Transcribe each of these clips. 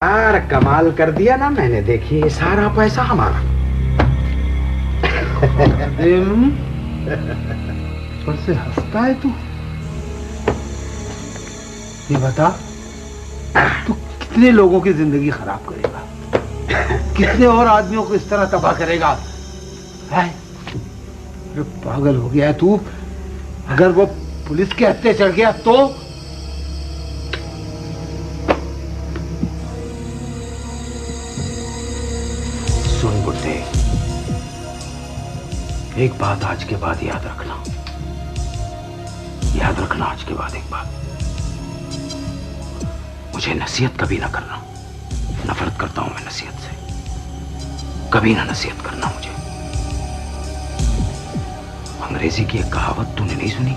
यार कमाल कर दिया ना मैंने। देखिए सारा पैसा हमारा। पर से हंसता है तू। ये बता, तू कितने लोगों की जिंदगी खराब करेगा? कितने और आदमियों को इस तरह तबाह करेगा? है? अरे पागल हो गया है तू। अगर वो पुलिस के हत्थे चढ़ गया तो? सुन बुड्ढे, एक बात आज के बाद याद रखना। याद रखना आज के बाद एक बात। मुझे नसीहत कभी ना करना। नफरत करता हूं मैं नसीहत से। कभी ना नसीहत करना मुझे। अंग्रेजी की एक कहावत तूने नहीं सुनी?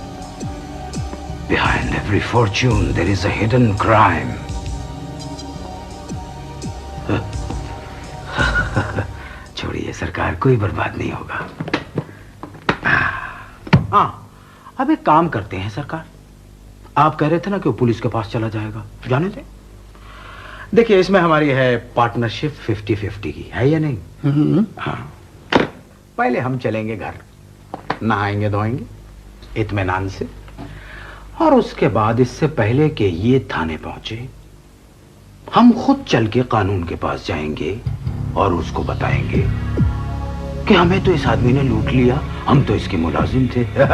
Behind every fortune there is a hidden crime. छोड़िए सरकार, कोई बर्बाद नहीं होगा। हाँ, अब एक काम करते हैं सरकार। आप कह रहे थे ना कि वो पुलिस के पास चला जाएगा, जाने दे। देखिए इसमें हमारी है पार्टनरशिप 50-50 की, है या नहीं? हाँ, पहले हम चलेंगे घर, नहाएंगे धोएंगे इत्मीनान से, और उसके बाद इससे पहले कि ये थाने पहुंचे हम खुद चल के कानून के पास जाएंगे और उसको बताएंगे कि हमें तो इस आदमी ने लूट लिया, हम तो इसके मुलाजिम थे। क्या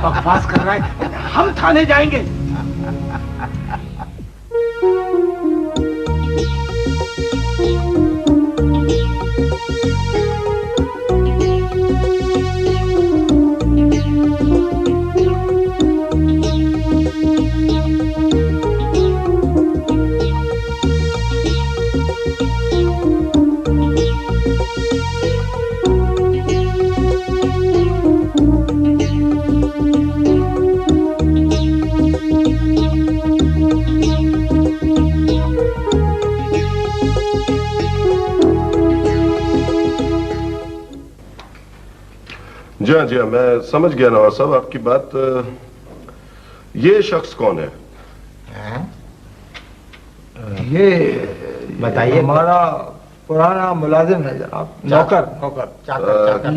बकवास कर रहा है? हम थाने जाएंगे। जी हाँ, मैं समझ गया नवाज साहब आपकी बात। ये शख्स कौन है? ये बताइए। हमारा पुराना मुलाजिम है जनाब। नौकर।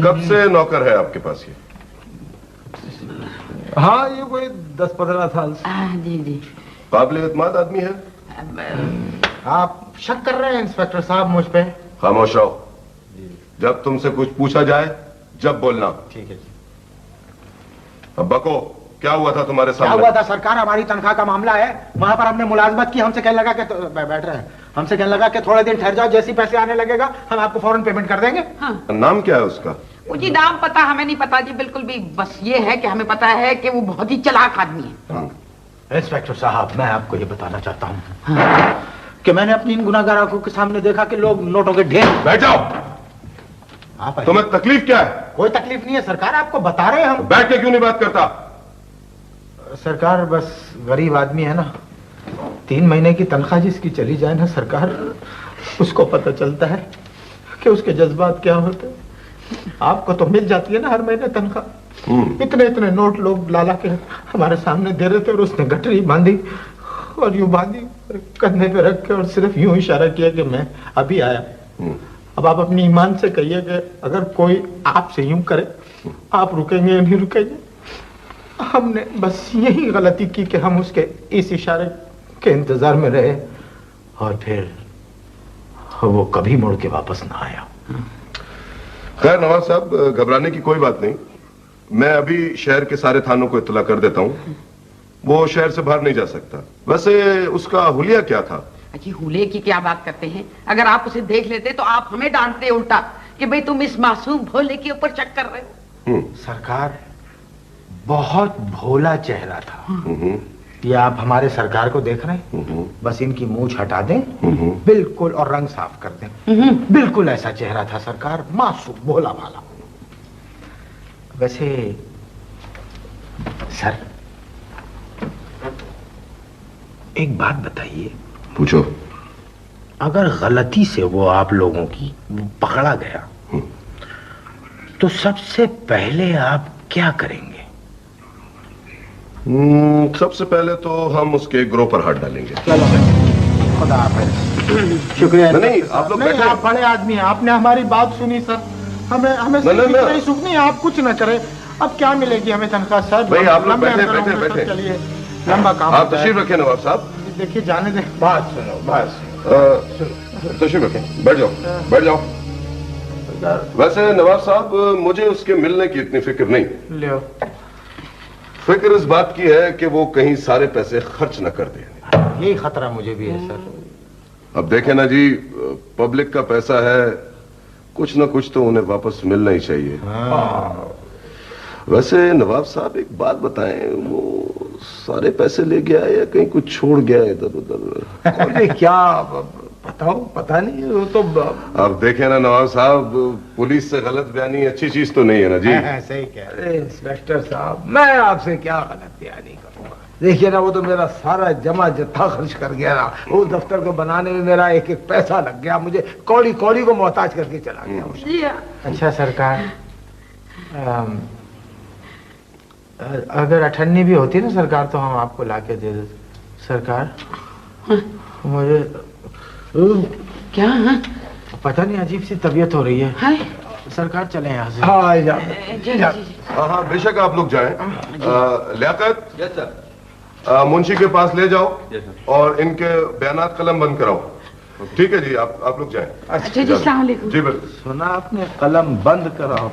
कब से नौकर है आपके पास ये? हाँ, ये कोई 10-15 साल से। जी। काबिल एतमाद आदमी है? आप शक कर रहे हैं इंस्पेक्टर साहब मुझ पे? खामोश रहो। जब तुमसे कुछ पूछा जाए जब बोलना। ठीक है जी। अब बको, क्या हुआ था तुम्हारे सामने? क्या हुआ था सरकार? हमारी तनख्वाह का मामला है, वहां पर हमने मुलाजमत की। हमसे कहने लगा कि बैठ रहे हैं, हमसे कहने लगा कि थोड़े दिन ठहर जाओ, जैसी पैसे आने लगेगा हम आपको फौरन पेमेंट कर देंगे। हाँ। नाम क्या है उसका? जी नाम पता हमें नहीं पता जी, बिल्कुल भी। बस ये है कि हमें पता है कि वो बहुत ही चालाक आदमी है। इंस्पेक्टर साहब, मैं आपको ये बताना चाहता हूँ कि मैंने अपनी इन गुनाहगार आंखों के सामने देखा कि लोग नोटों के ढेर। बैठ जाओ। तुम्हें तकलीफ क्या है? कोई तकलीफ नहीं है सरकार, आपको बता रहे हैं हम। बैठ के क्यों नहीं बात करता? सरकार, बस गरीब आदमी है ना, 3 महीने की तनख्वाह जिसकी चली जाए ना सरकार, उसको पता चलता है कि उसके जज्बात क्या होते हैं। आपको तो मिल जाती है ना हर महीने तनख्वाह। इतने नोट लोग लाला के हमारे सामने दे रहे थे और उसने गठरी बांधी और यूं बांधी, कंधे पे रख के और सिर्फ यूं इशारा किया कि मैं अभी आया। अब आप अपनी ईमान से कहिए कि अगर कोई आपसे यूं करे, आप रुकेंगे या नहीं रुकेंगे? हमने बस यही गलती की कि हम उसके इस इशारे के इंतजार में रहे और फिर वो कभी मुड़ के वापस ना आया। खैर नवाज साहब, घबराने की कोई बात नहीं। मैं अभी शहर के सारे थानों को इत्तला कर देता हूँ। वो शहर से बाहर नहीं जा सकता। वैसे उसका हुलिया क्या था? जी हुलिये की क्या बात करते हैं? अगर आप उसे देख लेते तो आप हमें डांटते उल्टा कि भाई तुम इस मासूम भोले के ऊपर शक कर रहे हो। सरकार, बहुत भोला चेहरा था। ये आप हमारे सरकार को देख रहे हैं? बस इनकी मूंछ हटा दें बिल्कुल और रंग साफ कर दें, बिल्कुल ऐसा चेहरा था सरकार, मासूम भोला भाला। वैसे सर, एक बात बताइए। पूछो। अगर गलती से वो आप लोगों की पकड़ा गया तो सबसे पहले आप क्या करेंगे? सबसे पहले तो हम उसके ग्रोह पर हाथ डालेंगे। चलो खुदा हाफिज। शुक्रिया। नहीं, आप लोग नहीं, बैठे। आप बड़े आदमी हैं, आपने हमारी बात सुनी सर। हमें हमें सिर्फ नहीं। इतना ही सुख नहीं, आप कुछ न करें। अब क्या मिलेगी हमें तनख्वाह सर? भाई, आप लोग लंबे बैठे, अंतरों बैठे, में सर, बैठे। चलिए, लंबा काम आप होता है। तशरीफ रखें नवाब साहब। देखिए, जाने दे, बात सुनो, बात सुनो। तशरीफ रखें, बैठ जाओ, बैठ जाओ। वैसे नवाब साहब, मुझे उसके मिलने की इतनी फिक्र नहीं। लो, फिक्र इस बात की है कि वो कहीं सारे पैसे खर्च न कर दे। यही खतरा मुझे भी है सर। अब देखे ना जी, पब्लिक का पैसा है, कुछ ना कुछ तो उन्हें वापस मिलना ही चाहिए। वैसे नवाब साहब, एक बात बताएं, वो सारे पैसे ले गया या कहीं कुछ छोड़ गया इधर उधर? अरे क्या बताओ, पता नहीं, वो तो अब देखे ना नवाब साहब, पुलिस से गलत बयानी अच्छी चीज तो नहीं है ना जी। सही कह रहे। अरे इंस्पेक्टर साहब, मैं आपसे क्या गलत बयानी करूंगा? देखिए ना, वो तो मेरा सारा जमा जत्था खर्च कर गया ना। उस दफ्तर को बनाने में मेरा एक एक पैसा लग गया, मुझे कौड़ी कौड़ी को मोहताज करके चला गया। जी हाँ। अच्छा सरकार, अगर अठन्नी भी होती ना सरकार, तो हम आपको लाके दे देते सरकार। मुझे क्या है? पता नहीं, अजीब सी तबीयत हो रही है है? सरकार। चले यहाँ से। हाँ, जा। जी जी जी। हाँ, बेशक आप लोग जाएं। Liaquat, yes sir. मुंशी के पास ले जाओ और इनके बयानात कलम बंद कराओ। ठीक है जी, आप लोग जाएं। अच्छा जी, अस्सलाम वालेकुम। जी बिल्कुल। सुना आपने, कलम बंद कराओ।